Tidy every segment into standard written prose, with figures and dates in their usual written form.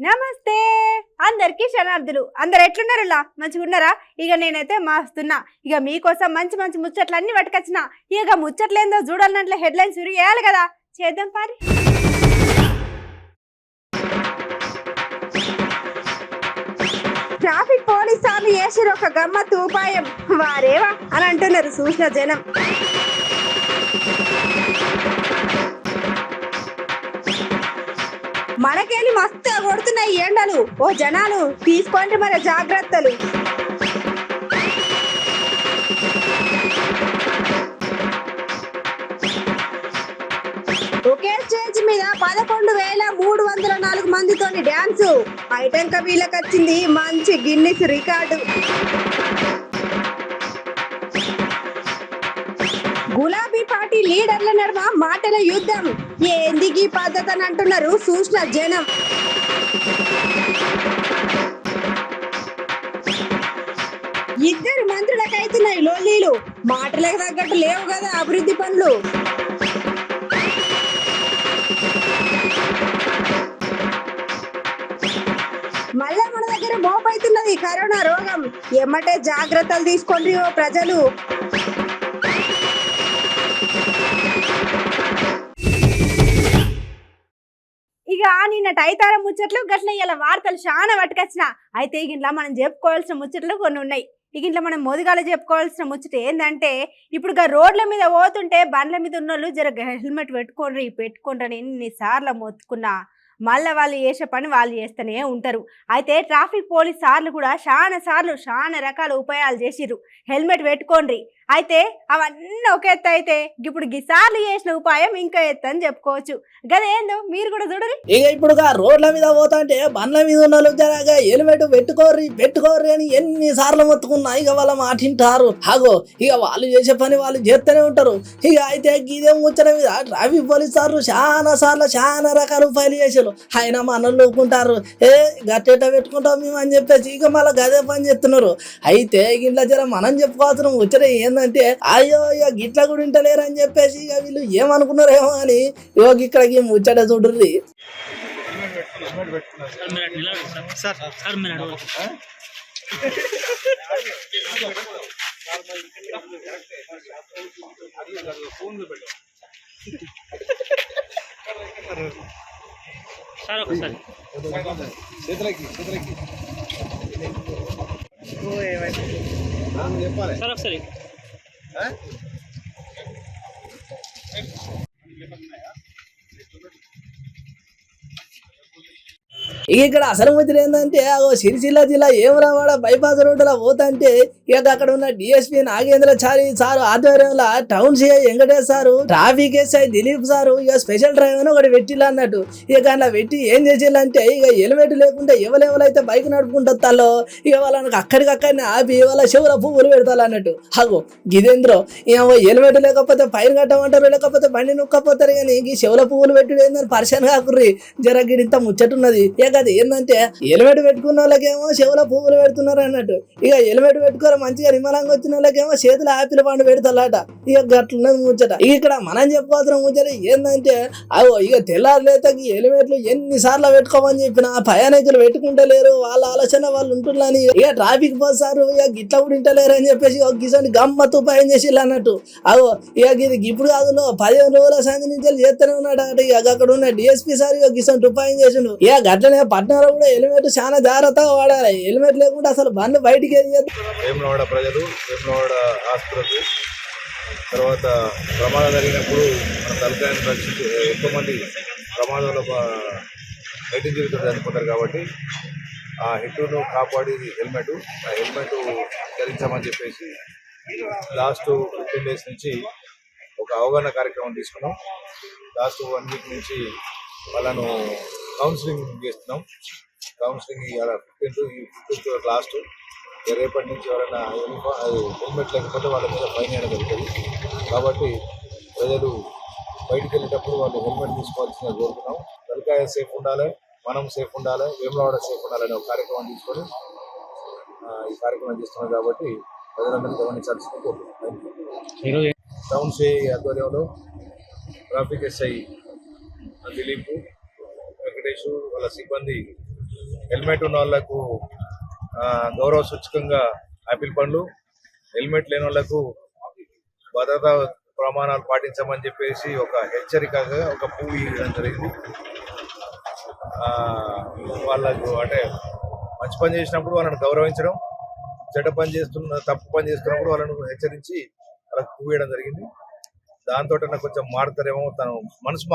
నమస్తే అందరికి శనార్థులు అందరు ఎట్లున్నారులా మంచిగా ఉన్నారా? ఇక నేనైతే మాస్తున్నా. ఇక మీకోసం మంచి మంచి ముచ్చట్లు అన్ని పట్టుకొచ్చిన. ఇక ముచ్చట్లేందో చూడాలంటే హెడ్లైన్స్ వేయాలి కదా, చేద్దాం పారి. ట్రాఫిక్ పోలీసులు చేసిరు ఒక గమ్మత్తు ఉపాయం, వారేవా అని అంటున్నారు చూసిన జనం. మనకెళ్ళి మస్తు కొడుతున్నాయి ఎండలు, ఓ జనాలు తీసుకోండి మన జాగ్రత్తలు. ఒకే స్టేజ్ మీద 11,304 మందితోని డాన్స్ ఐటెం కబీలకు వచ్చింది మంచి గిన్నిస్ రికార్డు. గులాబీ పార్టీ లీడర్ల నడుమ మాటల యుద్ధం, ఏందికి పద్ధతి అని అంటున్నారు చూసిన జనం. ఇద్దరు మంత్రులకైతున్నాయి లొల్లీలు, మాటలకు తగ్గట్టు లేవు కదా అభివృద్ధి పనులు. మళ్ళా మన దగ్గర మోపైతున్నది కరోనా రోగం, ఎమ్మటే జాగ్రత్తలు తీసుకోండి ఓ ప్రజలు. ఇక నిన్న టైతారం ముచ్చట్లు గట్ల ఇలా వార్తలు చాలా పట్టుకొచ్చిన. అయితే ఇట్లా మనం చెప్పుకోవాల్సిన ముచ్చట్లు కొన్ని ఉన్నాయి. ఇట్లా మనం మోదిగాలు చెప్పుకోవాల్సిన ముచ్చట ఏంటంటే, ఇప్పుడు రోడ్ల మీద పోతుంటే బండ్ల మీద ఉన్న వాళ్ళు జర హెల్మెట్ పెట్టుకోండి ఎన్నిసార్లు మొత్తుకున్నా మళ్ళీ వాళ్ళు చేసే పని వాళ్ళు చేస్తూనే ఉంటారు. అయితే ట్రాఫిక్ పోలీస్ సార్లు కూడా చాలా రకాల ఉపాయాలు చేసిర్రు, హెల్మెట్ పెట్టుకోండి. అయితే అవన్నీ ఒక ఎత్తు అయితే ఇప్పుడు గిసార్లు చేసిన ఉపాయం ఇంకా ఎత్తు అని చెప్పుకోవచ్చు. గదేందో మీరు కూడా చూడరు. ఇక ఇప్పుడు రోడ్ల మీద పోతుంటే బండ్ల మీద ఉన్న జరగా హెల్మెట్ పెట్టుకోర్రి అని ఎన్నిసార్లు మొత్తుకున్నా ఇక వాళ్ళ మాటింటారు. అగో ఇక వాళ్ళు చేసే పని వాళ్ళు చేస్తూనే ఉంటారు. ఇక అయితే ఇదే ముచ్చట మీద ట్రాఫిక్ పోలీస్ సార్లు చాలా రకాల ఉపాయాలు చేశారు. ఆయన మనల్ని ఊరుకుంటారు, గట్టేట పెట్టుకుంటాం మేము అని చెప్పేసి ఇక మళ్ళీ గదే పని చేస్తున్నారు. అయితే ఇట్లా జర మనం చెప్పుకోవాల్సిన ముచ్చట ఏంటంటే, అయ్యో ఇక గిట్ల కూడా ఇంటలేరు అని చెప్పేసి ఇక వీళ్ళు ఏమనుకున్నారేమో అని ఇక ఇక్కడికి ముచ్చట చూడుర్రి. సార్ ఒకసారి సార్ ఒకసారి ఇక్కడ అసలు ముచ్చట ఏంటంటే, సిరిసిల్ల జిల్లా ఏమరావాడ బైపాస్ రోడ్డులో పోతుంటే ఇక అక్కడ ఉన్న డిఎస్పీ నాగేంద్రచారి సారు ఆధ్వర్యంలో town CI Venkatesh sir, traffic SI Dilip sir ఇక స్పెషల్ డ్రైవ్ అని ఒకటి పెట్టిల్లు అన్నట్టు. ఇక అట్లా పెట్టి ఏం చేసిల్లంటే, ఇక హెల్మెట్ లేకుంటే ఎవరెవరైతే బైక్ నడుపుకుంటాలో ఇక వాళ్ళకి అక్కడికక్కడనే ఆపి వాళ్ళ చెవుల పువ్వులు పెడతారు అన్నట్టు. అగో గిదేంద్రో హెల్మెట్ లేకపోతే పైన కట్టమంటారు, లేకపోతే బండి నొక్కపోతారు, కానీ ఈ చెవుల పువ్వులు పెట్టుడు ఏందని పరిశాన్ కాకుర్రి. జర గిడింత ముచ్చటున్నది. ఇక అది ఏంటంటే, హెల్మెట్ పెట్టుకున్న వాళ్ళకేమో చెవుల పువ్వులు పెడుతున్నారు అన్నట్టు. ఇక హెల్మెట్ పెట్టుకోరు మంచిగా నిమ్మలంగా వచ్చిన వాళ్ళకేమో చేతులు ఆపిల్ పండు పెడతారట. ఇక గట్లున్నది ముచ్చట. ఇక్కడ మనం చెప్పుకోవాల్సిన ముచ్చట ఏంటంటే, ఇక తెల్లారులేత హెల్మెట్లు ఎన్నిసార్లు పెట్టుకోమని చెప్పిన ప్రయాణికులు పెట్టుకుంటలేరు, వాళ్ళ ఆలోచన వాళ్ళు ఉంటున్నారని ఇక ట్రాఫిక్ పోసారు ఇక గిట్ల కూడా ఇంటలేరు అని చెప్పేసి ఒక గిసని గమ్మత్తు ఉపాయం చేసిల్లు అన్నట్టు. ఇక ఇది ఇప్పుడు కాదు 15 రోజుల సంది నుంచి చేస్తూనే ఉన్నాడు అట. ఇక అక్కడ ఉన్న డిఎస్పీ సార్ ఇక గిసని ఉపాయం చేసిండు. ఇక గట్లనే పట్టణంలో కూడా హెల్మెట్ చాలా జాగ్రత్తగా వాడాలి. హెల్మెట్ లేకుండా అసలు బండ్లు బయటికి వేములవాడ ప్రజలు, వేములవాడ ఆసుపత్రి తర్వాత ప్రమాదం జరిగినప్పుడు మన తలకాయను రక్షించి ఎక్కువ మంది ప్రమాదంలో బయట జీవితం చనిపోతారు. కాబట్టి ఆ హిట్టును కాపాడి హెల్మెట్ ధరించామని చెప్పేసి లాస్ట్ 15 days నుంచి ఒక అవగాహన కార్యక్రమం తీసుకున్నాం. లాస్ట్ 1 week నుంచి వాళ్ళను కౌన్సిలింగ్ చేస్తున్నాం. Counselling 15th last. రేపటి నుంచి ఎవరైనా హెల్మెట్ లేకపోతే వాళ్ళ మీద ఫైన్ వేయడం జరుగుతుంది. కాబట్టి ప్రజలు బయటికి వెళ్ళేటప్పుడు వాళ్ళు హెల్మెట్ తీసుకోవాల్సిందిగా కోరుతున్నాం. తలకాయ సేఫ్ ఉండాలి, మనం సేఫ్ ఉండాలి, వేములవాడ సేఫ్ ఉండాలనే ఒక కార్యక్రమం తీసుకొని ఈ కార్యక్రమం చేస్తున్నాం. కాబట్టి ప్రజలందరూ గమనించాల్సింది కోరుతున్నాం. టౌన్ సిఐ ఆధ్వర్యంలో ట్రాఫిక్ ఎస్ఐ దిలీప్, వెంకటేష్ వాళ్ళ సిబ్బంది హెల్మెట్ ఉన్న వాళ్ళకు గౌరవ సూచకంగా యాపిల్ పండ్లు, హెల్మెట్ లేని వాళ్ళకు భద్రతా ప్రమాణాలు పాటించమని చెప్పేసి ఒక హెచ్చరికగా ఒక పువ్వు ఇవ్వడం జరిగింది. వాళ్ళకు అంటే మంచి పని చేసినప్పుడు వాళ్ళని గౌరవించడం, తప్పు పని చేస్తున్నప్పుడు వాళ్ళను హెచ్చరించి వాళ్ళకి పువ్వు ఇవ్వడం జరిగింది. దాంతో కొంచెం మారుతారేమో, తను మనసు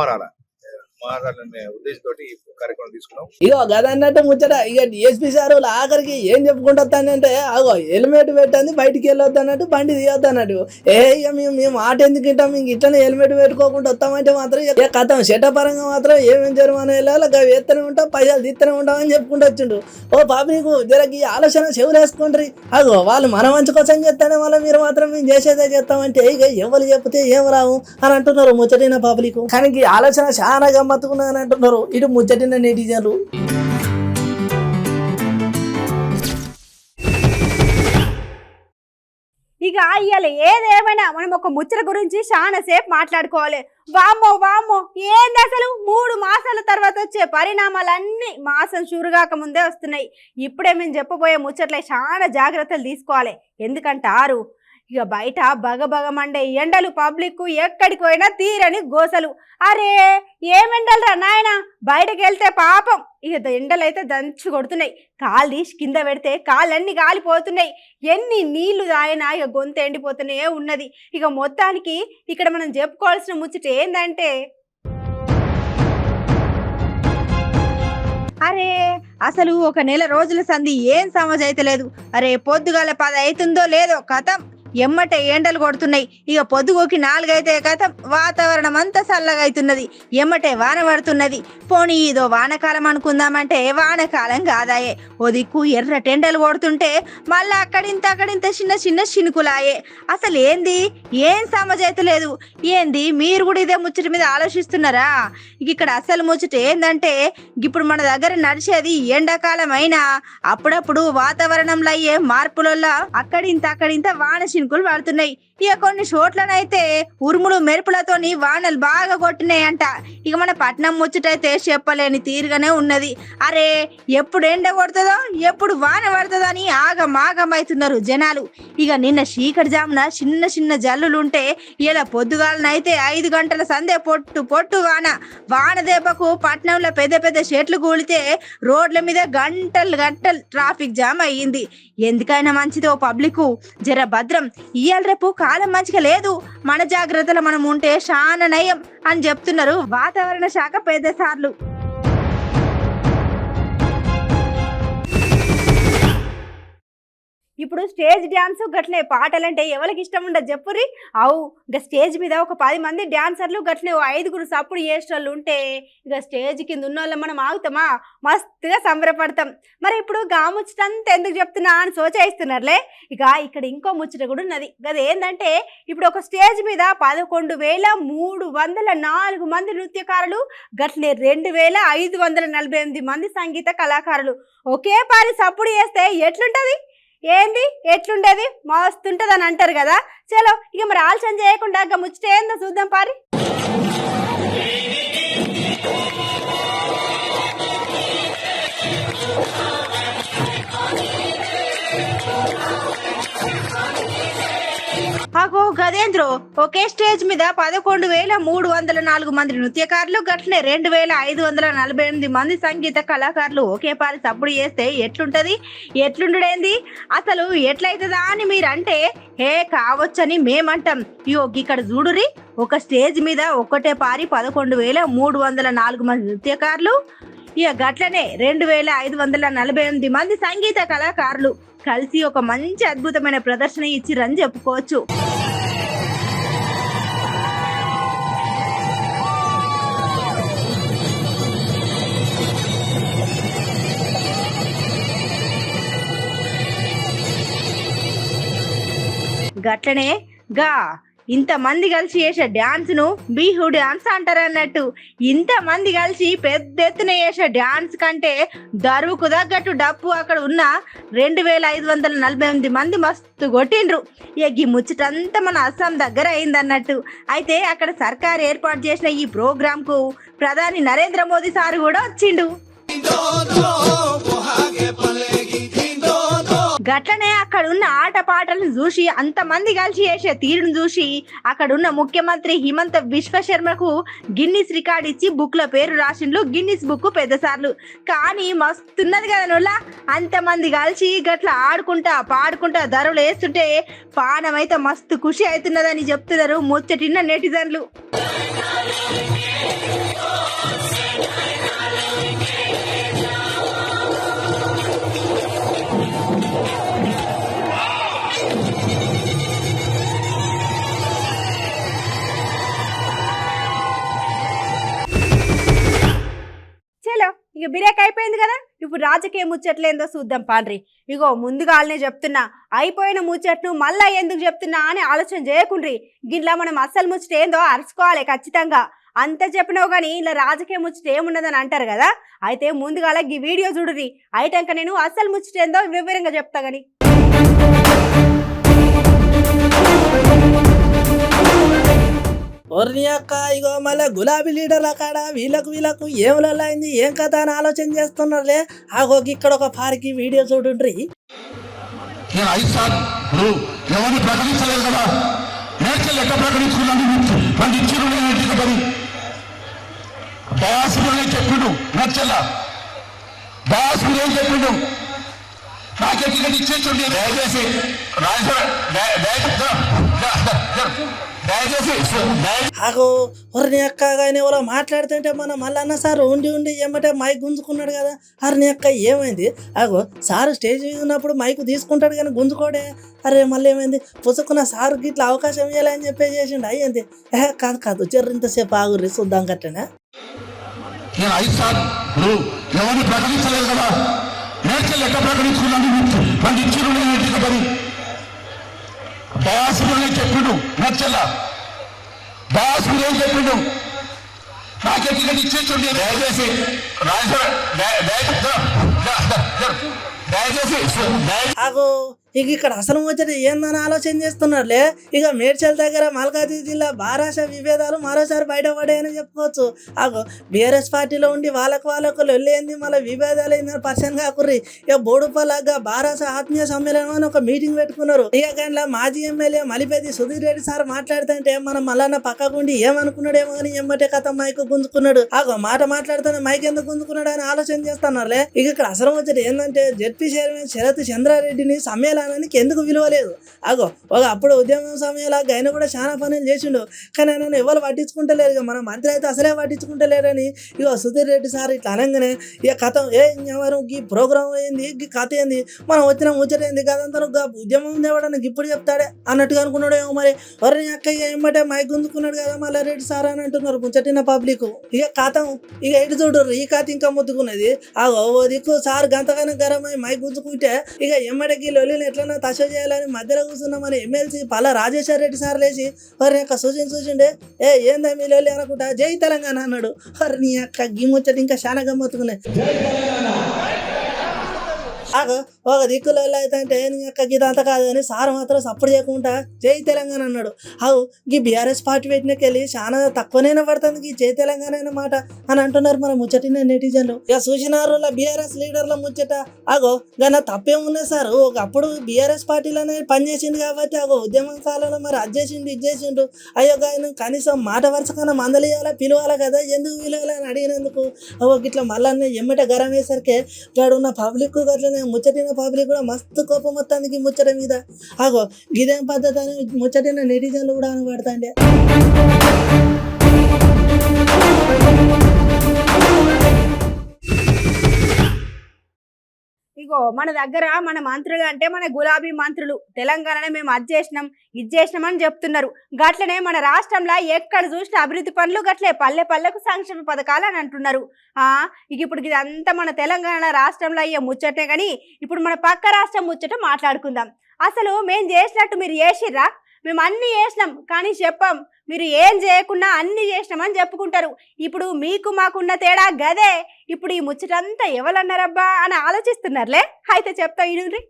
మారాలనే ఉద్దేశంతో ఈ కార్యక్రమం తీసుకున్నాం. ఇగో గదన్నట్టు ముచ్చట. ఇక డిఎస్పీ సార్ ఆఖరికి ఏం చెప్పుకుంటానంటే అగో హెల్మెట్ పెట్టండి బయటికి వెళ్ళొద్దు అన్నట్టు, బండి తీయొద్దు అన్నట్టు. ఇక మేము ఆట ఎందుకు ఇంటాం, ఇంక ఇట్లనే హెల్మెట్ పెట్టుకోకుండా వస్తామంటే మాత్రం ఇక కథం చట్టపరంగా మాత్రం ఏమేమి జరిమానా వెళ్ళాలి అవి వేస్తూనే ఉంటాం, పైసలు తీస్తూనే ఉంటాం అని చెప్పుకుంటూ వచ్చిండు. ఓ పాప నీకు జరకి ఆలోచన చెవులు వేసుకుంటారు. అగో వాళ్ళు మన మంచి కోసం చెప్తానే వాళ్ళ మీరు మాత్రం మేము చేసేదే చేస్తామంటే ఇక ఎవరు చెప్తే ఏం రావు అని అంటున్నారు ముచ్చటైన పబ్లిక్. కానీ ఈ ఆలోచన చాలా గమ్మత్తుకున్నారని అంటున్నారు ఇటు ముచ్చటిన నెటిజన్లు. ఇక ఇవాళ ఏదేమైనా మనం ఒక ముచ్చట గురించి చాలా సేపు మాట్లాడుకోవాలి. వామ్మో ఏంది అసలు 3 మాసాల తర్వాత వచ్చే పరిణామాలన్నీ మాసం షురుగాక ముందే వస్తున్నాయి. ఇప్పుడే మేము చెప్పబోయే ముచ్చట్లే చాలా జాగ్రత్తలు తీసుకోవాలి. ఎందుకంటారు ఇక బయట బగబగమండే ఎండలు, పబ్లిక్ ఎక్కడికి పోయినా తీరని గోసలు. అరే ఏమెండలు రా నాయన, బయటకు వెళ్తే పాపం ఇక ఎండలు అయితే దంచి కొడుతున్నాయి. కాలు తీసి కింద పెడితే కాళ్ళన్నీ కాలిపోతున్నాయి. ఎన్ని నీళ్లు తాగినా ఇక గొంతు ఎండిపోతూనే ఉన్నది. ఇక మొత్తానికి ఇక్కడ మనం చెప్పుకోవాల్సిన ముచ్చట ఏంటంటే, అరే అసలు ఒక నెల రోజుల సంధి ఏం సమజ్ అయితే లేదు. అరే పొద్దుగాల 10 అవుతుందో లేదో కథం ఎమ్మటే ఎండలు కొడుతున్నాయి. ఇక పొద్దుగోకి 4 అయితే కథం వాతావరణం అంతా చల్లగా అవుతున్నది, ఎమ్మటే వాన పడుతున్నది. పోనీ ఇదో వానకాలం అనుకుందామంటే వానకాలం కాదాయే. ఓ దిక్కు ఎర్ర టెండలు కొడుతుంటే మళ్ళీ అక్కడింత చిన్న చినుకులాయే. అసలు ఏంది ఏం సమజైతే లేదు. ఏంది మీరు కూడా ఇదే ముచ్చట మీద ఆలోచిస్తున్నారా? ఇక్కడ అసలు ముచ్చట ఏందంటే, ఇప్పుడు మన దగ్గర నడిచేది ఎండాకాలం అయినా అప్పుడప్పుడు వాతావరణంలో అయ్యే మార్పులలో అక్కడింత వాన చినుకులు పడుతున్నాయి. ఇక కొన్ని చోట్లనైతే ఉరుములు మెరుపులతోని వానలు బాగా కొట్టినాయంట. ఇక మన పట్నం ముచ్చటైతే చెప్పలేని తీరుగానే ఉన్నది. అరే ఎప్పుడు ఎండ కొడుతుందో ఎప్పుడు వాన పడుతుందో అని ఆగమాగమవుతున్నారు జనాలు. ఇక నిన్న చీకటి జామున చిన్న జల్లులుంటే ఇలా పొద్దుగాలనైతే 5 గంటల సందే పొట్టు వాన దెబ్బకు పట్నంలో పెద్ద చెట్లు కూలితే రోడ్ల మీద గంటలు ట్రాఫిక్ జామ్ అయ్యింది. ఎందుకైనా మంచిదో పబ్లిక్ జర భద్రం. ఇవాళ రేపు కాలం మంచిగా లేదు, మన జాగ్రత్తలు మనం ఉంటే చాలా నయం అని చెప్తున్నారు వాతావరణ శాఖ పెద్దసార్లు. ఇప్పుడు స్టేజ్ డ్యాన్స్ గట్లనే పాటలంటే ఎవరికి ఇష్టం ఉండదు చెప్పుర్రి. ఇక స్టేజ్ మీద ఒక 10 మంది డాన్సర్లు గట్లనే 5 సప్పుడు చేసేటోళ్ళు ఉంటే ఇక స్టేజ్ కింద ఉన్న వాళ్ళం మనం ఆగుతామా? మస్తుగా సంబరపడతాం. మరి ఇప్పుడు గా ముచ్చటంతా ఎందుకు చెప్తున్నా అని సోచాయిస్తున్నారులే. ఇక ఇక్కడ ఇంకో ముచ్చట కూడా ఉన్నది. అది ఏంటంటే, ఇప్పుడు ఒక స్టేజ్ మీద 11,304 మంది నృత్యకారులు, గట్లనే 2,548 మంది సంగీత కళాకారులు ఒకే పారి సప్పుడు చేస్తే ఎట్లుంటది? ఏంది ఎట్లుండేది? మస్తుంటది అని అంటారు కదా. చలో ఇక మరి ఆలోచన చేయకుండా ముచ్చట ఏందో చూద్దాం పారి. గదేంద్రో ఒకే స్టేజ్ మీద 11,304 మంది నృత్యకారులు, గట్లనే 2,548 మంది సంగీత కళాకారులు ఒకే పారి సప్పుడు చేస్తే ఎట్లుండేంది? అసలు ఎట్లయితుందా అని మీరంటే కావచ్చని మేమంటాం. ఇక్కడ చూడురి, ఒక స్టేజ్ మీద ఒక్కటే పారి 11,304 మంది నృత్యకారులు, ఇక గట్లనే 2,548 మంది సంగీత కళాకారులు కలిసి ఒక మంచి అద్భుతమైన ప్రదర్శన ఇచ్చిరని చెప్పుకోవచ్చు. గట్లనే ఇంతమంది కలిసి చేసే డాన్స్ ను బిహు డాన్స్ అంటారు అన్నట్టు. ఇంతమంది కలిసి పెద్ద ఎత్తున చేసే డాన్స్ కంటే దరువుకు తగ్గట్టు డప్పు అక్కడ ఉన్న 2,548 మంది మస్తు కొట్టిండ్రు. ఈ ముచ్చటంతా మన అస్సాం దగ్గర అయిందన్నట్టు. అయితే అక్కడ సర్కారు ఏర్పాటు చేసిన ఈ ప్రోగ్రామ్ కు ప్రధాని నరేంద్ర మోదీ సార్ కూడా వచ్చిండు. గట్లనే అక్కడ ఉన్న ఆటపాటలను చూసి అంతమంది కలిసి చేసే తీరును చూసి అక్కడున్న ముఖ్యమంత్రి హిమంత విశ్వ శర్మకు గిన్నిస్ రికార్డ్ ఇచ్చి బుక్ లో పేరు రాసిండ్లు. Guinness book పెద్దసార్లు. కానీ మస్తున్నది కదా నొల్లా, అంతమంది కలిసి గట్ల ఆడుకుంటా పాడుకుంటా ధరలు వేస్తుంటే పానం అయితే మస్తు ఖుషి అవుతున్నదని చెప్తున్నారు ముచ్చటిన్న నెటిజన్లు. చలో ఇక బిరేక్ అయిపోయింది కదా, ఇప్పుడు రాజకీయ ముచ్చట్లేందో చూద్దాం పాండ్రి. ఇగో ముందుగానే చెప్తున్నా, అయిపోయిన ముచ్చట్ను మళ్ళా ఎందుకు చెప్తున్నా అని ఆలోచన చేయకుండ్రి. గిట్లా మనం అస్సలు ముచ్చట ఏందో అరుచుకోవాలి ఖచ్చితంగా. అంత చెప్పినావు కానీ ఇలా రాజకీయ ముచ్చట ఏమున్నదని అంటారు కదా. అయితే ముందుగాల ఈ వీడియో చూడుర్రి, అయిటాక నేను అస్సలు ముచ్చట ఏందో వివరంగా చెప్తా గాని. ఓర్ని అక్క ఇగో మళ్ళీ గులాబీ లీడర్ల కాడ వీళ్ళకు ఏములైంది ఏం కథ అని ఆలోచన చేస్తున్నారులే. ఆగో ఇక్కడ ఒక పార్కి వీడియో చూడుండ్రి. నేను 5 సార్లు ఎవరిని ప్రకటించలేదు కదా, నేర్చలు ఎట్లా ప్రకటించుకున్నాను పండించు దయాసుడే చెప్పిండు. నచ్చల దయాసుడు ఏం చెప్పిండు, నాకెట్లా ఇచ్చేసి దయచేసి ఆగో ఒర్ని అక్క ఆయన ఎవరో మాట్లాడుతుంటే మన మల్లన్న సార్ ఉండి ఏమంటే మైక్ గుంజుకున్నాడు కదా. అరే అక్క ఏమైంది? ఆగో సారు స్టేజ్ మీద ఉన్నప్పుడు మైక్ తీసుకుంటాడు కానీ గుంజుకోడే. అరే మళ్ళీ ఏమైంది? పుసుకున్న సారుకి ఇట్లా అవకాశం ఇవ్వాలని చెప్పేసి చేసిండు. అయ్యింది కాదు ఇంతసేపు ఆగుర్రి చూద్దాం కట్టనే. నేను 5 సార్లు ఎవరిని ప్రకటించలేదు కదా, నేర్చలు ఎట్లా ప్రకటించుకున్నాను పండించు దయాసుడే చెప్పిండు. నచ్చల దయాసుడు ఏం చెప్పిండు, నాకెట్లా ఇచ్చేసి దయచేసి ఆగో ఇక ఇక్కడ అసలు ముచ్చట ఏందని ఆలోచన చేస్తున్నారులే. ఇక మేడ్చల్ దగ్గర మల్కాజిగిరి జిల్లా బారాష విభేదాలు మరోసారి బయటపడాయని చెప్పుకోవచ్చు. ఆగో బీఆర్ఎస్ పార్టీలో ఉండి వాళ్ళకు లొల్లేంది మళ్ళీ విభేదాలు ఏందని పర్సన్ కాకుర్రి. ఇక బోడుపల్లాగా బారాష ఆత్మీయ సమ్మేళనం అని ఒక మీటింగ్ పెట్టుకున్నారు. ఇక కానీ మాజీ ఎమ్మెల్యే మలిపేది సుధీర్ రెడ్డి సార్ మాట్లాడుతుంటే మనం మళ్ళా పక్కకుండి ఏమనుకున్నాడేమో అని ఎమ్మటే కథ మైక్ గుంజుకున్నాడు. ఆగో మాట్లాడుతున్న మైక్ ఎందుకు గుంజుకున్నాడు అని ఆలోచన చేస్తున్నారులే. ఇక ఇక్కడ అసలు ముచ్చట ఏంటంటే జెడ్పీ చైర్మన్ శరత్ చంద్రారెడ్డిని సమ్మేళనానికి ఎందుకు విలువ లేదు. అగో అప్పుడు ఉద్యమం సమయంలో ఆయన కూడా చాలా పనులు చేసిండు, కానీ ఆయన ఎవరు పట్టించుకుంటలేరు. ఇక మన మంత్రి అయితే అసలే పట్టించుకుంటలేరని ఇగో సుధీర్ రెడ్డి సార్ ఇట్లా అనగానే ఇక కథ ఎవరు ఈ ప్రోగ్రామ్ అయింది ఈ కథ ఏంది మనం వచ్చిన ముచ్చట ఏంది కదంతా ఉద్యమం దేవడానికి ఇప్పుడు చెప్తాడే అన్నట్టుగా అనుకున్నాడు ఏమో. మరి ఎవరిని అక్కయ్య ఏమంటే మైక్ గుంజుకున్నాడు కదా మళ్ళీ రెడ్డి సార్ అని అంటున్నారు ముచ్చటిన పబ్లిక్. ఇక కథ ఇక ఎటు చూడరు ఈ కథ ఇంకా ముద్దుకున్నది. ఆ ఓ దిక్కు సార్ గంతగానే గరమై మైక్ గుంజుకుంటే ఇక ఎమ్మడికి లొల్లిని ఎట్లన్నా తష చేయాలని మధ్యలో కూర్చున్నామని ఎమ్మెల్సీ పల్లా రాజేశ్వర రెడ్డి సార్ లేచి వారి యొక్క చూసిండే ఏందా మీ లొల్లి అనుకుంటా జై తెలంగాణ అన్నాడు. వారి నీ యొక్క గిమ్ముచ్చట ఇంకా చాలా గమ్మత్తుకున్నాయి. ఒక దిక్కులో అయితే నీ యొక్క గీదంతా కాదని సార్ మాత్రం సపోర్ట్ చేయకుండా జై తెలంగాణ అన్నాడు. ఈ బీఆర్ఎస్ పార్టీ పెట్టినకెళ్ళి చాలా తక్కువనైనా పడుతుంది ఈ జై తెలంగాణ అన్నమాట అని అంటున్నారు మన ముచ్చటిన నెటిజన్లు. ఇక చూసినారు బీఆర్ఎస్ లీడర్ల ముచ్చట. గన తప్పేమున్నాయి సార్, ఒకప్పుడు బీఆర్ఎస్ పార్టీలోనే పనిచేసిండు కాబట్టి ఉద్యమం కాలంలో మరి అది చేసిండు ఇది చేసిండు. అయ్యో ఆయన కనీసం మాట వరుసకన్నా మందలియాలా పిలవాలా కదా, ఎందుకు పిలవాలి అని అడిగినందుకు ఇట్లా మళ్ళీ ఎమ్మట గరం వేసరికి ఇక్కడ ఉన్న పబ్లిక్ గట్లనే ముచ్చటిన పబ్లిక్ కూడా మస్తు కోపం వస్తుంది ముచ్చట మీద. ఇదేం పద్ధతి అని ముచ్చటిన నెటిజన్లు కూడా అనబడతాండే. ఇగో మన దగ్గర మన మంత్రులు అంటే మన గులాబీ మంత్రులు తెలంగాణలో మేము అది చేసినాం ఇది చేసినాం అని చెప్తున్నారు. గట్లనే మన రాష్ట్రంలో ఎక్కడ చూసిన అభివృద్ధి పనులు గట్లే పల్లెకు సంక్షేమ పథకాలు అని అంటున్నారు. ఇక ఇప్పుడు ఇదంతా మన తెలంగాణ రాష్ట్రంలో అయ్యే ముచ్చటే. కానీ ఇప్పుడు మన పక్క రాష్ట్రం ముచ్చట మాట్లాడుకుందాం. అసలు మేము చేసినట్టు మీరు చేసిర్రా? మేము అన్ని చేసినాం కానీ చెప్పాం, మీరు ఏం చేయకుండా అన్ని చేసినామని చెప్పుకుంటారు. ఇప్పుడు మీకు మాకున్న తేడా గదే. ఇప్పుడు ఈ ముచ్చటంతా ఎవరన్నారబ్బా అని ఆలోచిస్తున్నారులే. అయితే చెప్తా ఇనురి.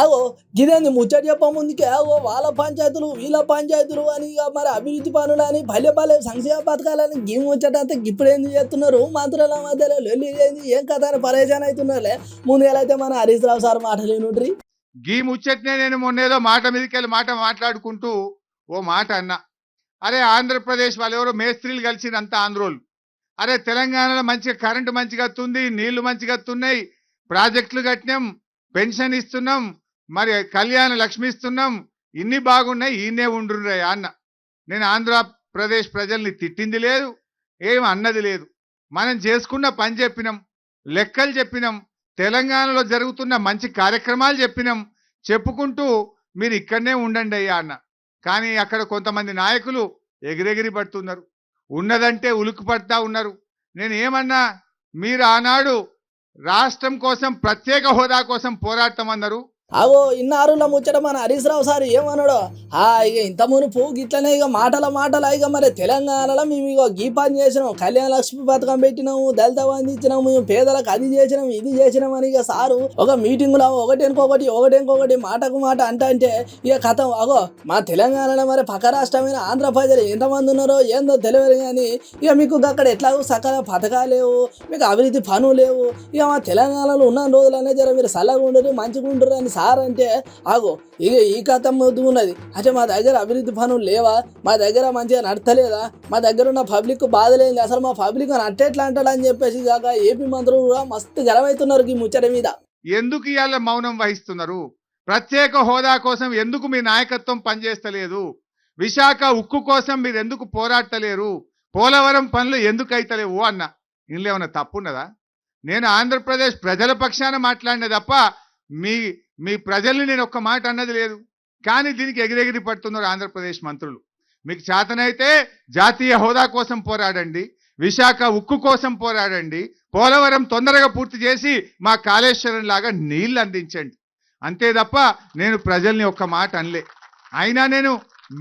ఆగో గిదేంది ముచ్చట చెప్ప ముందుకే ఆగో వాళ్ళ పంచాయతీలు వీళ్ళ పంచాయతీలు అని ఇక మరి అభివృద్ధి పనులు అని భలే సంక్షేమ పథకాలని గీ ముచ్చట అంతా ఇప్పుడు ఎందుకు చేస్తున్నారు మంత్రుల మధ్యలో లొల్లి ఏంది ఏం కథ అని పరేషాన్ అవుతున్నారులే ముందుగాలైతే మన హరీష్ రావు సార్ మాటలు వినుండ్రి గీ ముచ్చట్నే నేను మొన్నేదో మాట మీదకెళ్ళి మాట మాట్లాడుకుంటూ ఓ మాట అన్నా అరే ఆంధ్రప్రదేశ్ వాళ్ళు ఎవరో మేస్త్రీలు కలిసినంత ఆంధ్రోలు అరే తెలంగాణలో మంచిగా కరెంటు మంచిగా వస్తుంది నీళ్లు మంచిగా వస్తున్నాయి ప్రాజెక్టులు కట్టినాం పెన్షన్ ఇస్తున్నాం మరి కళ్యాణ లక్ష్మి ఇస్తున్నాం ఇన్ని బాగున్నాయి ఈయనే ఉండ్రురా అన్న నేను ఆంధ్రప్రదేశ్ ప్రజల్ని తిట్టింది లేదు ఏం అన్నది లేదు మనం చేసుకున్న పని చెప్పినాం లెక్కలు చెప్పినాం తెలంగాణలో జరుగుతున్న మంచి కార్యక్రమాలు చెప్పినాం చెప్పుకుంటూ మీరు ఇక్కడనే ఉండండి అయ్యా అన్న కానీ అక్కడ కొంతమంది నాయకులు ఎగిరెగిరి పడుతున్నారు ఉన్నదంటే ఉలుకు పడతా ఉన్నారు నేను ఏమన్నా మీరు ఆనాడు రాష్ట్రం కోసం ప్రత్యేక హోదా కోసం పోరాడతామన్నారు అవో ఇన్నారుల ముచ్చట మన హరీష్ రావు సార్ ఏమన్నాడు ఇక ఇంత మునుపు గిట్లనే ఇక మాటల ఇక మరి తెలంగాణలో మేము ఇక గీ పని చేసినాం కళ్యాణ లక్ష్మి పథకం పెట్టినాము దళిత బంధు ఇచ్చినాము మేము పేదలకు అది చేసినాం ఇది చేసినాం అని ఇక సారు ఒక మీటింగ్లో ఒకటెనుకొకటి మాటకు మాట అంటే ఇక కథం అగో మా తెలంగాణలో మరి పక్క రాష్ట్రమైన ఆంధ్ర ప్రజలు ఎంతమంది ఉన్నారో ఏందో తెలియదు కానీ ఇక మీకు అక్కడ ఎట్లాగో సకల పథకాలు లేవు మీకు అభివృద్ధి పనులు లేవు ఇక మా తెలంగాణలో ఉన్న రోజులనే జర మీరు చల్లగా ఉండరు మంచిగా ఉండరు అని సార్ అంటే ఆగో ఇక ఈ కథ ఉన్నది అంటే మా దగ్గర అభివృద్ధి పనులు లేవా మా దగ్గర మంచిగా నడతలేదా మా దగ్గర ఉన్న పబ్లిక్ బాధలేదు అసలు మా పబ్లిక్ నట్టేట్లా అంటాడు అని చెప్పేసి కాక ఏపీ మంత్రులు కూడా మస్తు గర్వవుతున్నారు ఈ ముచ్చట మీద ఎందుకు ఇవాళ మౌనం వహిస్తున్నారు ప్రత్యేక హోదా కోసం ఎందుకు మీ నాయకత్వం పనిచేస్తలేదు విశాఖ ఉక్కు కోసం మీరు ఎందుకు పోరాడతలేరు పోలవరం పనులు ఎందుకు అయితలేవు అన్న ఇందులో ఏమన్నా తప్పున్నదా నేను ఆంధ్రప్రదేశ్ ప్రజల పక్షాన మాట్లాడిన తప్ప మీ ప్రజల్ని నేను ఒక్క మాట అన్నది లేదు కానీ దీనికి ఎగిరెగిరి పడుతున్నారు ఆంధ్రప్రదేశ్ మంత్రులు మీకు చేతనైతే జాతీయ హోదా కోసం పోరాడండి విశాఖ ఉక్కు కోసం పోరాడండి పోలవరం తొందరగా పూర్తి చేసి మా కాళేశ్వరం లాగా నీళ్లు అందించండి అంతే తప్ప నేను ప్రజల్ని ఒక్క మాట అనలే అయినా నేను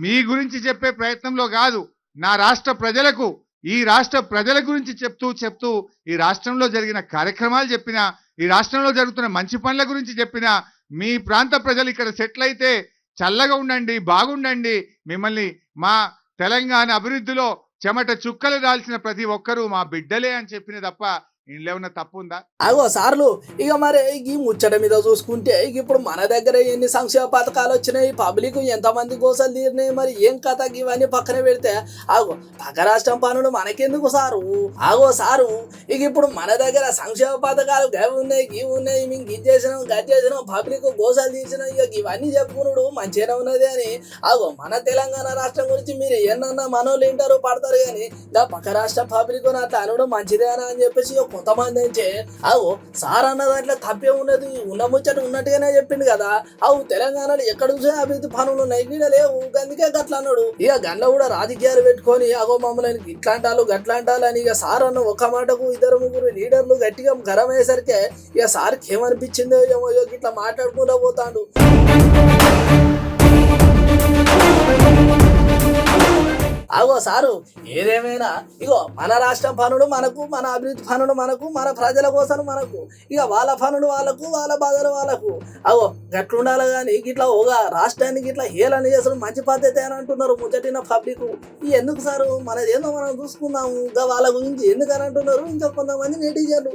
మీ గురించి చెప్పే ప్రయత్నంలో కాదు నా రాష్ట్ర ప్రజలకు ఈ రాష్ట్ర ప్రజల గురించి చెప్తూ ఈ రాష్ట్రంలో జరిగిన కార్యక్రమాలు చెప్పినా ఈ రాష్ట్రంలో జరుగుతున్న మంచి పనుల గురించి చెప్పినా మీ ప్రాంత ప్రజలు ఇక్కడ సెటిల్ అయితే చల్లగా ఉండండి బాగుండండి మిమ్మల్ని మా తెలంగాణ అభివృద్ధిలో చెమట చుక్కలు దాల్చిన ప్రతి ఒక్కరూ మా బిడ్డలే అని చెప్పిన తప్ప ఇంట్లో ఉన్న తప్పు ఉందా అగో సార్లు ఇక మరి ఈ ముచ్చట మీద చూసుకుంటే ఇప్పుడు మన దగ్గర ఎన్ని సంక్షేమ పథకాలు వచ్చినాయి పబ్లిక్ ఎంతమంది గోసలు తీరినాయి మరి ఏం కథ ఇవన్నీ పక్కన పెడితే ఆగో పక్క రాష్ట్రం పనులు మనకెందుకు సారు ఆగో సారు ఇక ఇప్పుడు మన దగ్గర సంక్షేమ పథకాలు గవి ఉన్నాయి మేము ఇది చేసినాం పబ్లిక్ గోసలు తీర్చినాం ఇక ఇవన్నీ చెప్పుకున్నాడు మంచిగానే ఉన్నది అని ఆగో మన తెలంగాణ రాష్ట్రం గురించి మీరు ఏమన్నా మనోళ్ళు వింటారు పడతారు కానీ ఇంకా పక్క రాష్ట్ర పబ్లిక్ అట్లా అనడం మంచిదేనా అని చెప్పేసి కొంతమంది అంటే అవు సార్ అన్న దాంట్లో తప్పే ఉన్నది ఉన్న ముచ్చట ఉన్నట్టుగానే చెప్పింది కదా అవు తెలంగాణలో ఎక్కడ చూసే అభివృద్ధి పనులు ఉన్నాయి లేవు అందుకే గట్లా అన్నాడు ఇక గంట కూడా రాజకీయాలు పెట్టుకొని అగో మమ్మల్ని ఇట్లాంటాలు గట్లాంటాలు అని ఇక సార్ అన్న ఒక మాటకు 2-3 లీడర్లు గట్టిగా గరం అయ్యేసరికి ఇక సార్కి ఏమనిపించిందో ఏమో ఇట్లా మాట్లాడుకుంటూ పోతాడు అగో సారు ఏదేమైనా ఇగో మన రాష్ట్రం పనులు మనకు మన అభివృద్ధి పనులు మనకు మన ప్రజల కోసం మనకు ఇక వాళ్ళ పనులు వాళ్ళకు వాళ్ళ బాధలు వాళ్ళకు అగో గట్లుండాలి కానీ ఇట్లా ఒక రాష్ట్రానికి ఇట్లా హేళన చేసడం మంచి పద్ధతి అని అంటున్నారు ముచ్చటిన పబ్లిక్ ఎందుకు సారు మనదేందో మనం చూసుకుందాము ఇంకా వాళ్ళ గురించి ఎందుకని అంటున్నారు ఇంకా కొంతమంది నెటిజన్లు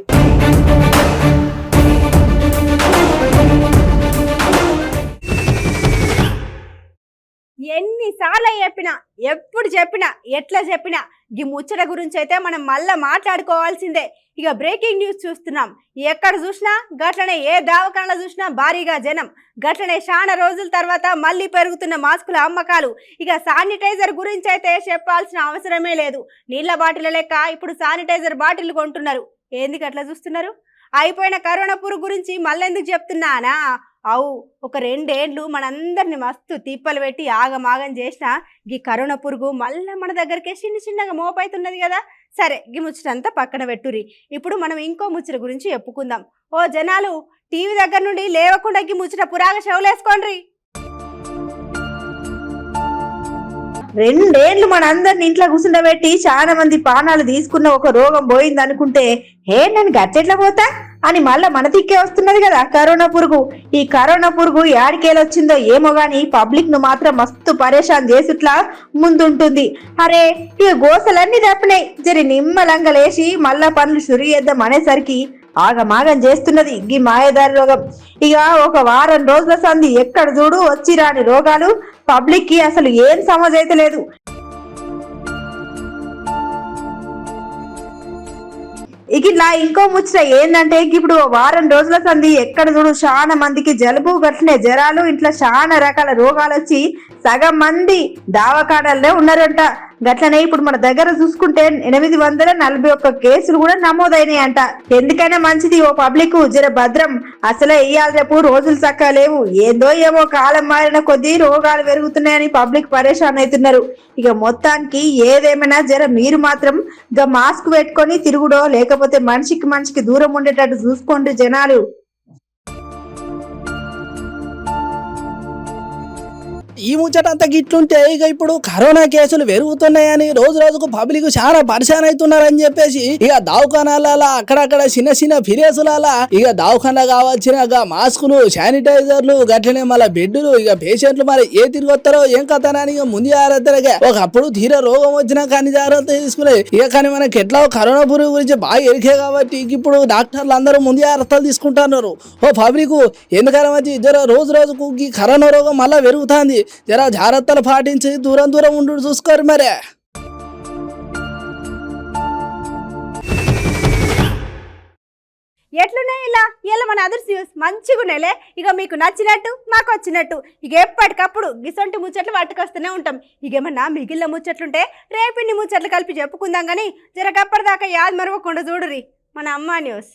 ఎన్నిసార్లు చెప్పినా ఎప్పుడు చెప్పినా ఎట్లా చెప్పినా ఈ ముచ్చట గురించి అయితే మనం మళ్ళీ మాట్లాడుకోవాల్సిందే ఇక బ్రేకింగ్ న్యూస్ చూస్తున్నాం ఎక్కడ చూసినా గట్లనే ఏ దవాఖానలో చూసినా భారీగా జనం గట్లనే చాలా రోజుల తర్వాత మళ్ళీ పెరుగుతున్న మాస్కుల అమ్మకాలు ఇక శానిటైజర్ గురించి అయితే చెప్పాల్సిన అవసరమే లేదు నీళ్ళ బాటిల్ లెక్క ఇప్పుడు శానిటైజర్ బాటిల్ కొంటున్నారు ఏంది అట్లా చూస్తున్నారు అయిపోయిన కరోనా పురుగు గురించి మళ్ళెందుకు చెప్తున్నానా అవు ఒక 2 ఏళ్ళు మనందరిని మస్తు తిప్పలు పెట్టి ఆగమాగం చేసిన ఈ కరోనా పురుగు మళ్ళీ మన దగ్గరికి చిన్నగా మోపైతున్నది కదా సరే ఈ ముచ్చటంతా పక్కన పెట్టురి ఇప్పుడు మనం ఇంకో ముచ్చట గురించి చెప్పుకుందాం ఓ జనాలు టీవీ దగ్గర నుండి లేవకుండా ఈ ముచ్చట పురాగ షవులేసుకోండ్రి 2 ఏళ్ళు మనందరిని ఇంట్లో కూర్చుండబెట్టి చాలా మంది ప్రాణాలు తీసుకున్న ఒక రోగం పోయింది అనుకుంటే నేను గట్టెట్లా పోతా అని మళ్ళా మన దిక్కే వస్తున్నది కదా కరోనా పురుగు. ఈ కరోనా పురుగు యాడికేలొచ్చిందో ఏమో గాని పబ్లిక్ ను మాత్రం మస్తు పరేషాన్ చేసుట్లా ముందుంటుంది. అరే ఇక గోసలన్నీ తప్పినాయి, జరి నిమ్మలంగా లేచి మళ్ళా పనులు షురు చేద్దాం అనేసరికి ఆగమాగం చేస్తున్నది ఈ మాయదారి రోగం. ఇక ఒక వారం రోజుల సంది ఎక్కడ చూడు వచ్చి రాని రోగాలు. పబ్లిక్ కి అసలు ఏం సమజ్ అయితే లేదు. ఇక ఇట్లా ఇంకో ముచ్చట ఏంటంటే ఇప్పుడు వారం రోజుల సంది ఎక్కడ చూడు చాలా మందికి జలుబు గట్లనే జ్వరాలు ఇట్లా చాలా రకాల రోగాలు వచ్చి సగం మంది దావకాడల్లో ఉన్నారంట. గట్లనే ఇప్పుడు మన దగ్గర చూసుకుంటే 841 కేసులు కూడా నమోదైనాయి అంట. ఎందుకైనా మంచిది ఓ పబ్లిక్ జర భద్రం. అసలే ఇయ్యాల రేపు రోజులు చక్కగా లేవు, ఏందో ఏమో కాలం మారిన కొద్దీ రోగాలు పెరుగుతున్నాయని పబ్లిక్ పరేషాన్ అవుతున్నారు. ఇక మొత్తానికి ఏదేమైనా జర మీరు మాత్రం ఇక మాస్క్ పెట్టుకొని తిరుగుడో లేకపోతే మనిషికి దూరం ఉండేటట్టు చూసుకోండి జనాలు. ఈ ముచ్చట అంతా గిట్లుంటే ఇక ఇప్పుడు కరోనా కేసులు పెరుగుతున్నాయని రోజు రోజుకు పబ్లిక్ చాలా పరిశాన్ అవుతున్నారని చెప్పేసి ఇక దవాఖానాల అక్కడక్కడ చిన్న ఫిరేసుల ఇక దవాఖానా కావాల్సిన మాస్కులు శానిటైజర్లు గట్లనే మళ్ళీ బెడ్లు ఇక పేషెంట్లు మరి ఏ తిరిగి వస్తారో ఏం కథనని ఇక ముందు జాగ్రత్తగా ఒకప్పుడు తీర రోగం వచ్చినా కానీ జాగ్రత్త తీసుకునే ఇక కానీ మనకి ఎట్లా కరోనా పురుగు గురించి బాగా ఎరికే కాబట్టి ఇప్పుడు డాక్టర్లు అందరూ ముందు జాగ్రత్తలు తీసుకుంటున్నారు. ఓ పబ్లిక్ ఎందుకని వచ్చి రోజు రోజుకు ఈ కరోనా రోగం మళ్ళీ పెరుగుతుంది, జరా జాగ్రత్తలు పాటించి దూరం ఉండు చూసుకోరు మరే. ఎట్లున్నాయి ఇలా మన అదర్స్ న్యూస్ మంచిగా ఉన్నాయిలే. ఇక మీకు నచ్చినట్టు మాకు వచ్చినట్టు ఇక ఎప్పటికప్పుడు గిసొంటి ముచ్చట్లు పట్టుకొస్తూనే ఉంటాం. ఇక ఏమన్నా మిగిలిన ముచ్చట్లుంటే రేపిన్ని ముచ్చట్లు కలిపి చెప్పుకుందాం కానీ జరగప్పటిదాకా యాద్ మరవకుండా చూడురి మన అమ్మా న్యూస్.